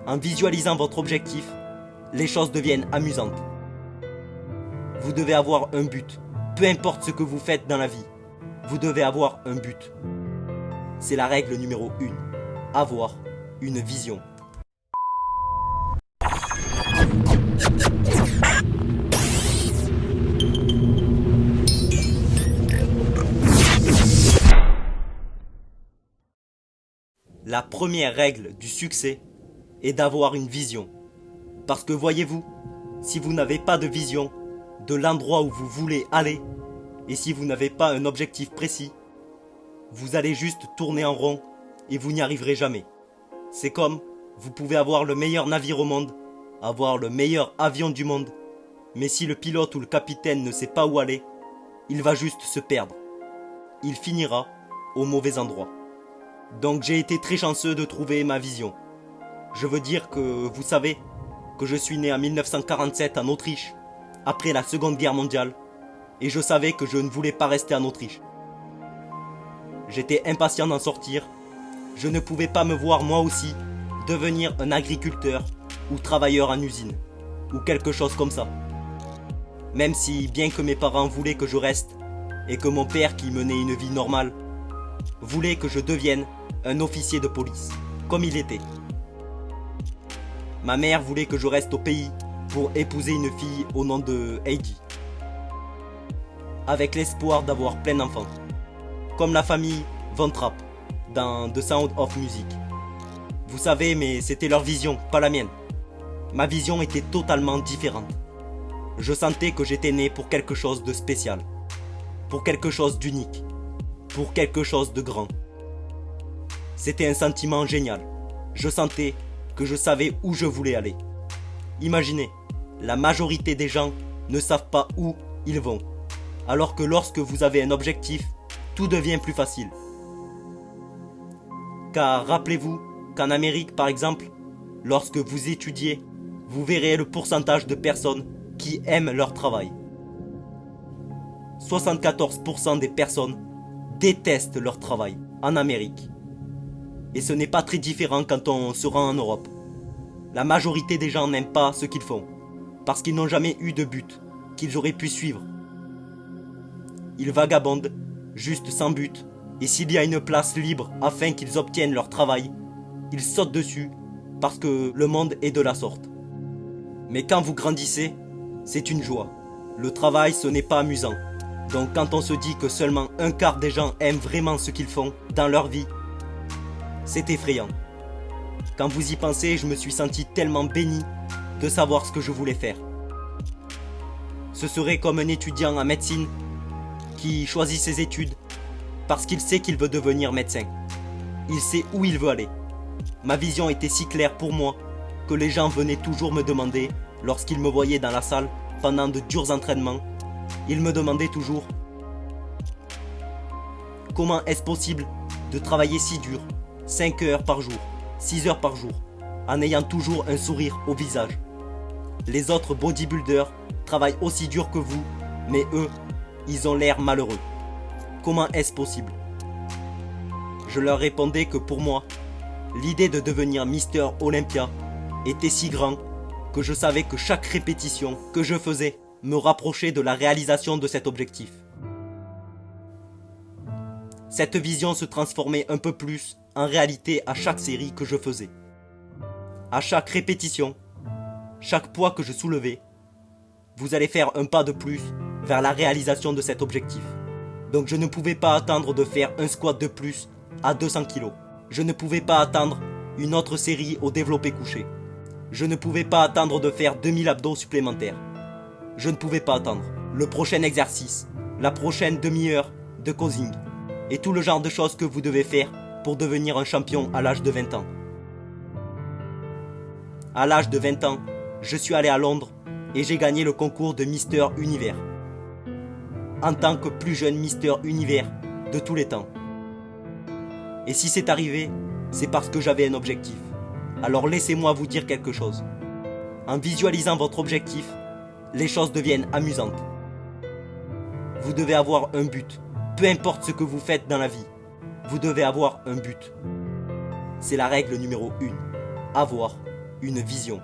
En visualisant votre objectif, les choses deviennent amusantes. Vous devez avoir un but. Peu importe ce que vous faites dans la vie, vous devez avoir un but. C'est la règle numéro 1. Avoir une vision. La première règle du succès est d'avoir une vision. Parce que voyez-vous, si vous n'avez pas de vision de l'endroit où vous voulez aller, et si vous n'avez pas un objectif précis, vous allez juste tourner en rond et vous n'y arriverez jamais. C'est comme, vous pouvez avoir le meilleur navire au monde, avoir le meilleur avion du monde, mais si le pilote ou le capitaine ne sait pas où aller, il va juste se perdre. Il finira au mauvais endroit. Donc j'ai été très chanceux de trouver ma vision. Je veux dire que, vous savez, que je suis né en 1947 en Autriche, après la Seconde Guerre mondiale, et je savais que je ne voulais pas rester en Autriche. J'étais impatient d'en sortir. Je ne pouvais pas me voir moi aussi devenir un agriculteur ou travailleur en usine, ou quelque chose comme ça. Même si, bien que mes parents voulaient que je reste, et que mon père, qui menait une vie normale, voulait que je devienne un officier de police, comme il était. Ma mère voulait que je reste au pays pour épouser une fille au nom de Heidi, avec l'espoir d'avoir plein d'enfants, comme la famille Von Trapp dans The Sound of Music. Vous savez, mais c'était leur vision, pas la mienne. Ma vision était totalement différente. Je sentais que j'étais né pour quelque chose de spécial, pour quelque chose d'unique, pour quelque chose de grand. C'était un sentiment génial. Je sentais que je savais où je voulais aller. Imaginez, la majorité des gens ne savent pas où ils vont. Alors que lorsque vous avez un objectif, tout devient plus facile. Car rappelez-vous qu'en Amérique par exemple, lorsque vous étudiez, vous verrez le pourcentage de personnes qui aiment leur travail. 74% des personnes détestent leur travail en Amérique. Et ce n'est pas très différent quand on se rend en Europe. La majorité des gens n'aiment pas ce qu'ils font, parce qu'ils n'ont jamais eu de but qu'ils auraient pu suivre. Ils vagabondent, juste sans but, et s'il y a une place libre afin qu'ils obtiennent leur travail, ils sautent dessus, parce que le monde est de la sorte. Mais quand vous grandissez, c'est une joie. Le travail, ce n'est pas amusant. Donc quand on se dit que seulement un quart des gens aiment vraiment ce qu'ils font dans leur vie, c'est effrayant. Quand vous y pensez, je me suis senti tellement béni de savoir ce que je voulais faire. Ce serait comme un étudiant en médecine qui choisit ses études parce qu'il sait qu'il veut devenir médecin. Il sait où il veut aller. Ma vision était si claire pour moi que les gens venaient toujours me demander, lorsqu'ils me voyaient dans la salle pendant de durs entraînements, ils me demandaient toujours « Comment est-ce possible de travailler si dur, 5 heures par jour, 6 heures par jour, en ayant toujours un sourire au visage. Les autres bodybuilders travaillent aussi dur que vous, mais eux, ils ont l'air malheureux. Comment est-ce possible ?» Je leur répondais que pour moi, l'idée de devenir Mister Olympia était si grand que je savais que chaque répétition que je faisais me rapprochait de la réalisation de cet objectif. Cette vision se transformait un peu plus en réalité à chaque série que je faisais. À chaque répétition, chaque poids que je soulevais, vous allez faire un pas de plus vers la réalisation de cet objectif. Donc je ne pouvais pas attendre de faire un squat de plus à 200 kg. Je ne pouvais pas attendre une autre série au développé couché. Je ne pouvais pas attendre de faire 2000 abdos supplémentaires. Je ne pouvais pas attendre le prochain exercice, la prochaine demi-heure de causing et tout le genre de choses que vous devez faire pour devenir un champion à l'âge de 20 ans. À l'âge de 20 ans, je suis allé à Londres et j'ai gagné le concours de Mister Univers. En tant que plus jeune Mister Univers de tous les temps. Et si c'est arrivé, c'est parce que j'avais un objectif. Alors laissez-moi vous dire quelque chose. En visualisant votre objectif, les choses deviennent amusantes. Vous devez avoir un but. Peu importe ce que vous faites dans la vie, vous devez avoir un but. C'est la règle numéro 1. Avoir une vision.